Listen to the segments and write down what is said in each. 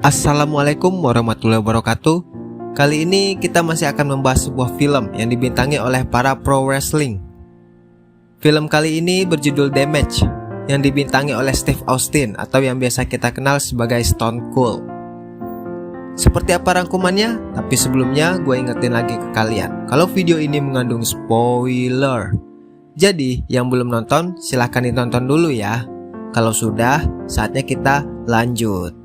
Assalamualaikum warahmatullahi wabarakatuh. Kali ini kita masih akan membahas sebuah film yang dibintangi oleh para pro wrestling. Film kali ini berjudul Damage, yang dibintangi oleh Steve Austin atau yang biasa kita kenal sebagai Stone Cold. Seperti apa rangkumannya? Tapi sebelumnya gue ingetin lagi ke kalian kalau video ini mengandung spoiler. Jadi yang belum nonton silahkan ditonton dulu ya. Kalau sudah, saatnya kita lanjut.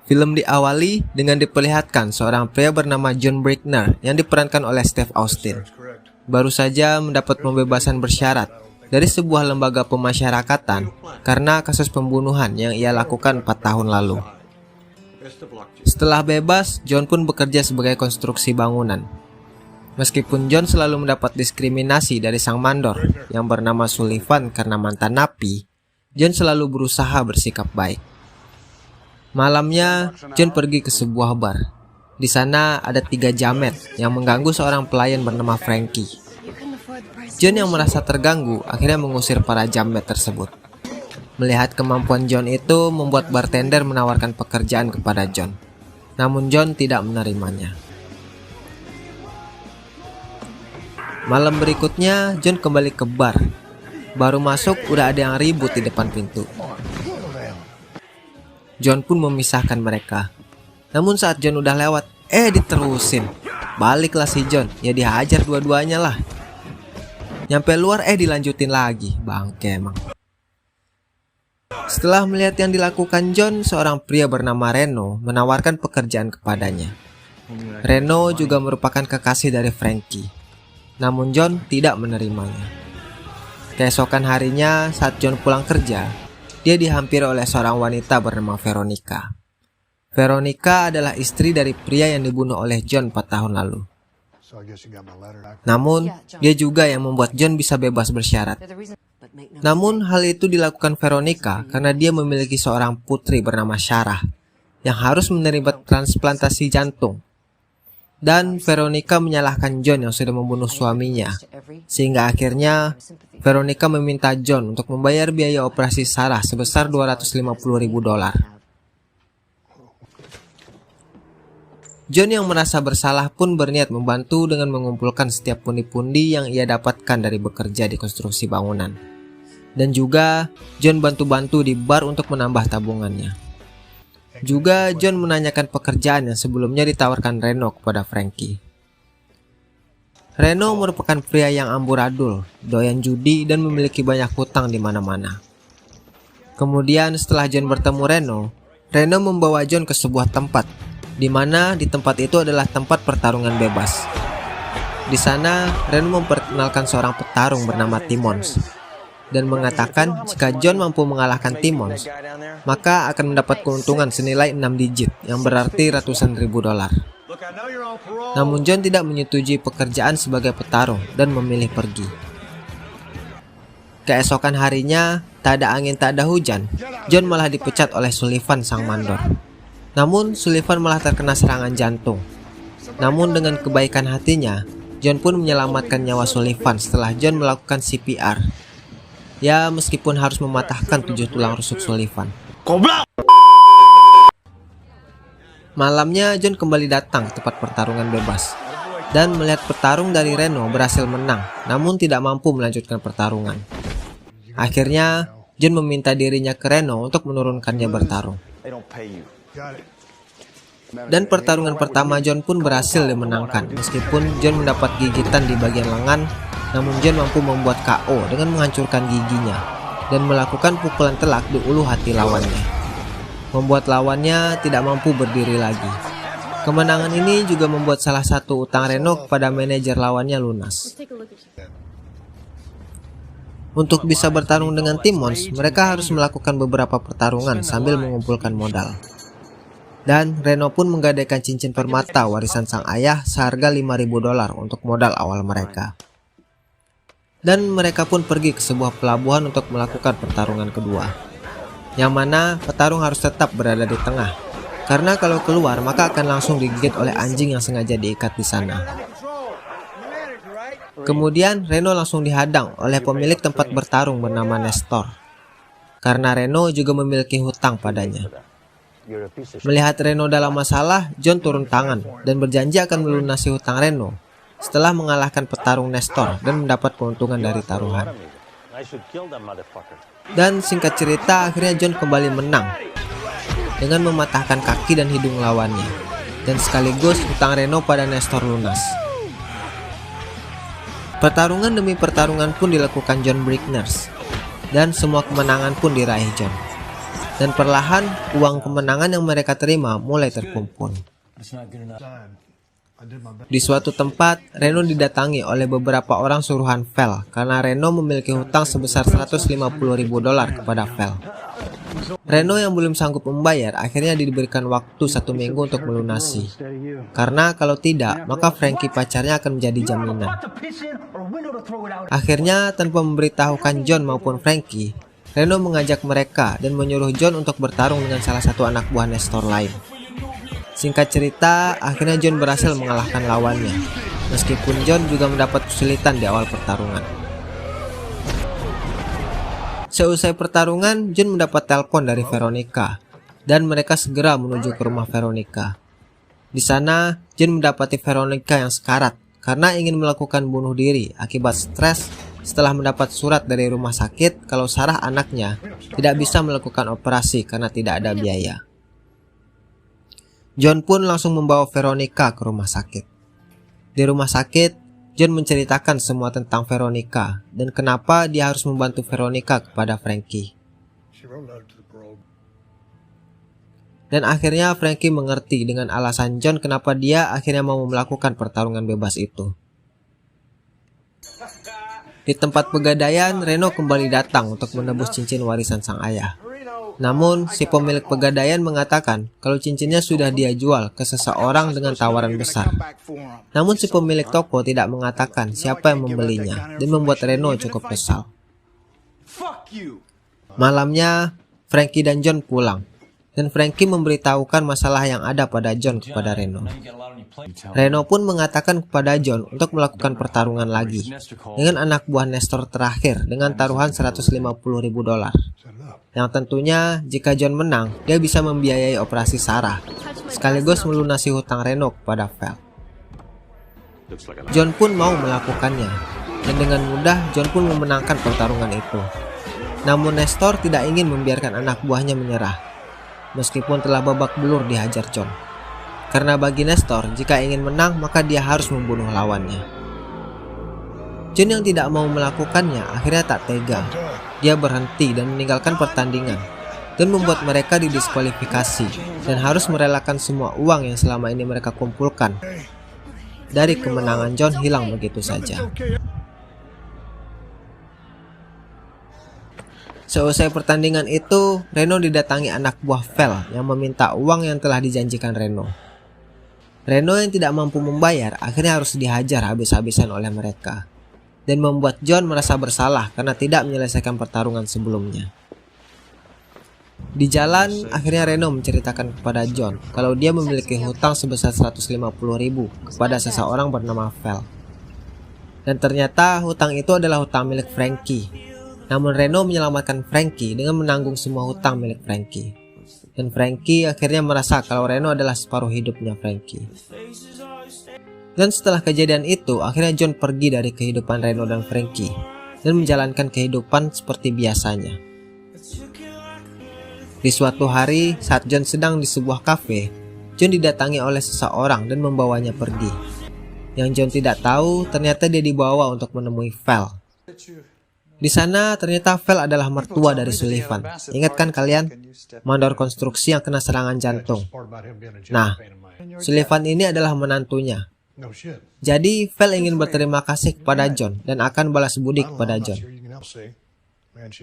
Film diawali dengan diperlihatkan seorang pria bernama John Brickner yang diperankan oleh Steve Austin. Baru saja mendapat pembebasan bersyarat dari sebuah lembaga pemasyarakatan karena kasus pembunuhan yang ia lakukan 4 tahun lalu. Setelah bebas, John pun bekerja sebagai konstruksi bangunan. Meskipun John selalu mendapat diskriminasi dari sang mandor yang bernama Sullivan karena mantan napi, John selalu berusaha bersikap baik. Malamnya, John pergi ke sebuah bar. Di sana ada 3 jamet yang mengganggu seorang pelayan bernama Frankie. John yang merasa terganggu akhirnya mengusir para jamet tersebut. Melihat kemampuan John itu membuat bartender menawarkan pekerjaan kepada John. Namun John tidak menerimanya. Malam berikutnya, John kembali ke bar. Baru masuk udah ada yang ribut di depan pintu. John pun memisahkan mereka. Namun saat John udah lewat, diterusin. Baliklah si John, ya dihajar dua-duanya lah. Nyampe luar dilanjutin lagi, bangke emang. Setelah melihat yang dilakukan John, seorang pria bernama Reno menawarkan pekerjaan kepadanya. Reno juga merupakan kekasih dari Frankie. Namun John tidak menerimanya. Keesokan harinya saat John pulang kerja, dia dihampiri oleh seorang wanita bernama Veronica. Veronica adalah istri dari pria yang dibunuh oleh John 4 tahun lalu. Namun, dia juga yang membuat John bisa bebas bersyarat. Namun, hal itu dilakukan Veronica karena dia memiliki seorang putri bernama Sarah yang harus menerima transplantasi jantung. Dan Veronica menyalahkan John yang sudah membunuh suaminya. Sehingga akhirnya Veronica meminta John untuk membayar biaya operasi Sarah sebesar $250.000. John yang merasa bersalah pun berniat membantu dengan mengumpulkan setiap pundi-pundi yang ia dapatkan dari bekerja di konstruksi bangunan. Dan juga John bantu-bantu di bar untuk menambah tabungannya. Juga John menanyakan pekerjaan yang sebelumnya ditawarkan Reno kepada Frankie. Reno merupakan pria yang amburadul, doyan judi dan memiliki banyak hutang di mana-mana. Kemudian setelah John bertemu Reno membawa John ke sebuah tempat, di mana di tempat itu adalah tempat pertarungan bebas. Di sana Reno memperkenalkan seorang petarung bernama Timmons dan mengatakan jika John mampu mengalahkan Timmons, maka akan mendapat keuntungan senilai 6 digit yang berarti ratusan ribu dolar. Namun John tidak menyetujui pekerjaan sebagai petarung dan memilih pergi. Keesokan harinya, tak ada angin tak ada hujan, John malah dipecat oleh Sullivan sang mandor. Namun Sullivan malah terkena serangan jantung. Namun dengan kebaikan hatinya, John pun menyelamatkan nyawa Sullivan setelah John melakukan CPR. Ya, meskipun harus mematahkan 7 tulang rusuk Sullivan. Malamnya John kembali datang ke tempat pertarungan bebas dan melihat petarung dari Reno berhasil menang, namun tidak mampu melanjutkan pertarungan. Akhirnya John meminta dirinya ke Reno untuk menurunkannya bertarung. Dan pertarungan pertama John pun berhasil dimenangkan. Meskipun John mendapat gigitan di bagian lengan, namun John mampu membuat KO dengan menghancurkan giginya dan melakukan pukulan telak di ulu hati lawannya, membuat lawannya tidak mampu berdiri lagi. Kemenangan ini juga membuat salah satu utang Reno kepada manajer lawannya lunas. Untuk bisa bertarung dengan Timmons, mereka harus melakukan beberapa pertarungan sambil mengumpulkan modal. Dan Reno pun menggadaikan cincin permata warisan sang ayah seharga $5.000 untuk modal awal mereka. Dan mereka pun pergi ke sebuah pelabuhan untuk melakukan pertarungan kedua, yang mana petarung harus tetap berada di tengah, karena kalau keluar maka akan langsung digigit oleh anjing yang sengaja diikat di sana. Kemudian Reno langsung dihadang oleh pemilik tempat bertarung bernama Nestor. karena Reno juga memiliki hutang padanya. Melihat Reno dalam masalah, John turun tangan dan berjanji akan melunasi hutang Reno setelah mengalahkan petarung Nestor dan mendapat keuntungan dari taruhan. Dan singkat cerita, akhirnya John kembali menang dengan mematahkan kaki dan hidung lawannya, dan sekaligus hutang Reno pada Nestor lunas. Pertarungan demi pertarungan pun dilakukan John Brickners, dan semua kemenangan pun diraih John. Dan perlahan uang kemenangan yang mereka terima mulai terkumpul. Di suatu tempat, Reno didatangi oleh beberapa orang suruhan Vel karena Reno memiliki hutang sebesar $150.000 kepada Vel. Reno yang belum sanggup membayar akhirnya diberikan waktu 1 minggu untuk melunasi, karena kalau tidak maka Frankie pacarnya akan menjadi jaminan. Akhirnya tanpa memberitahukan John maupun Frankie, Reno mengajak mereka dan menyuruh John untuk bertarung dengan salah satu anak buah Nestor lain. Singkat cerita, akhirnya John berhasil mengalahkan lawannya, meskipun John juga mendapat kesulitan di awal pertarungan. Seusai pertarungan, John mendapat telepon dari Veronica, dan mereka segera menuju ke rumah Veronica. Di sana, John mendapati Veronica yang sekarat karena ingin melakukan bunuh diri akibat stres setelah mendapat surat dari rumah sakit kalau Sarah anaknya tidak bisa melakukan operasi karena tidak ada biaya. John pun langsung membawa Veronica ke rumah sakit. Di rumah sakit, John menceritakan semua tentang Veronica dan kenapa dia harus membantu Veronica kepada Frankie. Dan akhirnya Frankie mengerti dengan alasan John kenapa dia akhirnya mau melakukan pertarungan bebas itu. Di tempat pegadaian, Reno kembali datang untuk menebus cincin warisan sang ayah. Namun, si pemilik pegadaian mengatakan kalau cincinnya sudah dia jual ke seseorang dengan tawaran besar. Namun si pemilik toko tidak mengatakan siapa yang membelinya dan membuat Reno cukup kesal. Malamnya, Frankie dan John pulang, dan Frankie memberitahukan masalah yang ada pada John kepada Reno. Reno pun mengatakan kepada John untuk melakukan pertarungan lagi dengan anak buah Nestor terakhir dengan taruhan $150.000. Yang tentunya jika John menang, dia bisa membiayai operasi Sarah, sekaligus melunasi hutang Reno kepada Vel. John pun mau melakukannya, dan dengan mudah John pun memenangkan pertarungan itu. Namun Nestor tidak ingin membiarkan anak buahnya menyerah, meskipun telah babak belur dihajar John. Karena bagi Nestor, jika ingin menang maka dia harus membunuh lawannya. John yang tidak mau melakukannya akhirnya tak tega. Dia berhenti dan meninggalkan pertandingan, dan membuat mereka didiskualifikasi dan harus merelakan semua uang yang selama ini mereka kumpulkan dari kemenangan John hilang begitu saja. Seusai pertandingan itu, Reno didatangi anak buah Vel yang meminta uang yang telah dijanjikan Reno. Reno yang tidak mampu membayar akhirnya harus dihajar habis-habisan oleh mereka, dan membuat John merasa bersalah karena tidak menyelesaikan pertarungan sebelumnya. Di jalan, akhirnya Reno menceritakan kepada John kalau dia memiliki hutang sebesar $150.000 kepada seseorang bernama Vel. Dan ternyata hutang itu adalah hutang milik Frankie. Namun Reno menyelamatkan Frankie dengan menanggung semua hutang milik Frankie. Dan Frankie akhirnya merasa kalau Reno adalah separuh hidupnya Frankie. Dan setelah kejadian itu, akhirnya John pergi dari kehidupan Reno dan Frankie dan menjalankan kehidupan seperti biasanya. Di suatu hari, saat John sedang di sebuah kafe, John didatangi oleh seseorang dan membawanya pergi. Yang John tidak tahu, ternyata dia dibawa untuk menemui Vel. Di sana ternyata Vel adalah mertua dari Sullivan. Ingat kan kalian? Mandor konstruksi yang kena serangan jantung. Nah, Sullivan ini adalah menantunya. Jadi Vel ingin berterima kasih kepada John dan akan balas budi kepada John.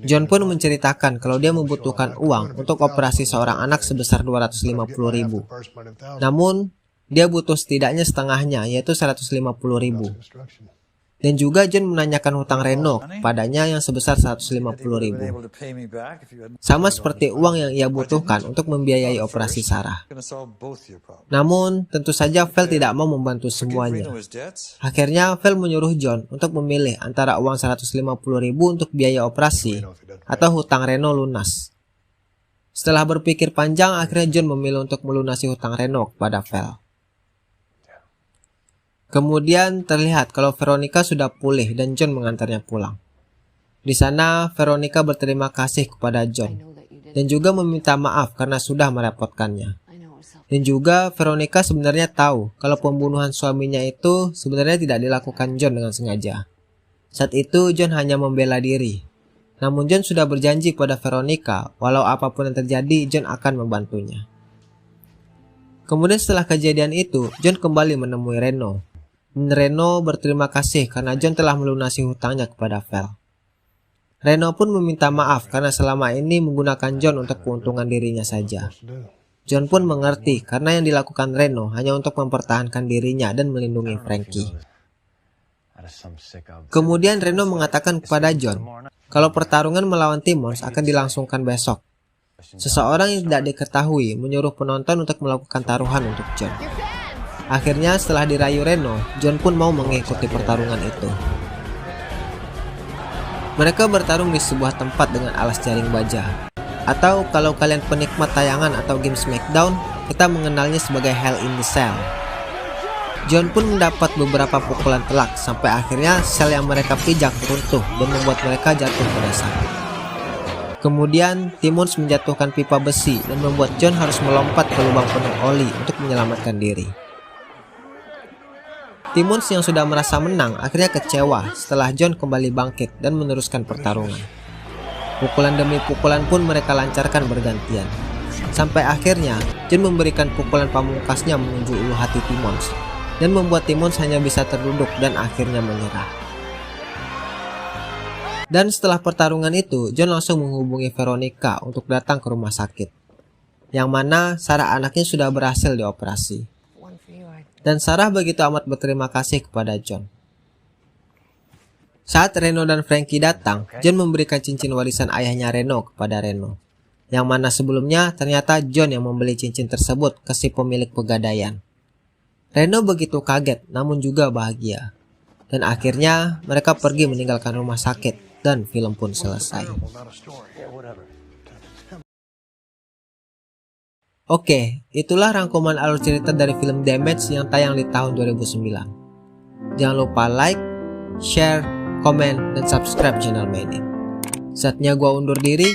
John pun menceritakan kalau dia membutuhkan uang untuk operasi seorang anak sebesar $250.000. Namun dia butuh setidaknya setengahnya, yaitu $150.000. Dan juga John menanyakan hutang Reno padanya yang sebesar 150.000. Sama seperti uang yang ia butuhkan untuk membiayai operasi Sarah. Namun, tentu saja Val tidak mau membantu semuanya. Akhirnya, Val menyuruh John untuk memilih antara uang 150.000 untuk biaya operasi atau hutang Reno lunas. Setelah berpikir panjang, akhirnya John memilih untuk melunasi hutang Reno kepada Val. Kemudian terlihat kalau Veronica sudah pulih dan John mengantarnya pulang. Di sana, Veronica berterima kasih kepada John dan juga meminta maaf karena sudah merepotkannya. Dan juga Veronica sebenarnya tahu kalau pembunuhan suaminya itu sebenarnya tidak dilakukan John dengan sengaja. Saat itu John hanya membela diri. Namun John sudah berjanji pada Veronica walau apapun yang terjadi John akan membantunya. Kemudian setelah kejadian itu, John kembali menemui Reno. Dan Reno berterima kasih karena John telah melunasi hutangnya kepada Val. Reno pun meminta maaf karena selama ini menggunakan John untuk keuntungan dirinya saja. John pun mengerti karena yang dilakukan Reno hanya untuk mempertahankan dirinya dan melindungi Frankie. Kemudian Reno mengatakan kepada John kalau pertarungan melawan Timmons akan dilangsungkan besok. Seseorang yang tidak diketahui menyuruh penonton untuk melakukan taruhan untuk John. Akhirnya setelah dirayu Reno, John pun mau mengikuti pertarungan itu. Mereka bertarung di sebuah tempat dengan alas jaring baja. Atau kalau kalian penikmat tayangan atau game Smackdown, kita mengenalnya sebagai Hell in the Cell. John pun mendapat beberapa pukulan telak sampai akhirnya sel yang mereka pijak runtuh dan membuat mereka jatuh ke dasar. Kemudian Timmons menjatuhkan pipa besi dan membuat John harus melompat ke lubang penuh oli untuk menyelamatkan diri. Timmons yang sudah merasa menang akhirnya kecewa setelah John kembali bangkit dan meneruskan pertarungan. Pukulan demi pukulan pun mereka lancarkan bergantian. Sampai akhirnya John memberikan pukulan pamungkasnya menuju ulu hati Timmons dan membuat Timmons hanya bisa terduduk dan akhirnya menyerah. Dan setelah pertarungan itu, John langsung menghubungi Veronica untuk datang ke rumah sakit. Yang mana Sarah anaknya sudah berhasil dioperasi. Dan Sarah begitu amat berterima kasih kepada John. Saat Reno dan Frankie datang, John memberikan cincin warisan ayahnya Reno kepada Reno. Yang mana sebelumnya ternyata John yang membeli cincin tersebut ke si pemilik pegadaian. Reno begitu kaget namun juga bahagia. Dan akhirnya mereka pergi meninggalkan rumah sakit dan film pun selesai. Oke, itulah rangkuman alur cerita dari film Damage yang tayang di tahun 2009. Jangan lupa like, share, komen, dan subscribe channel Mainin. Saatnya gua undur diri.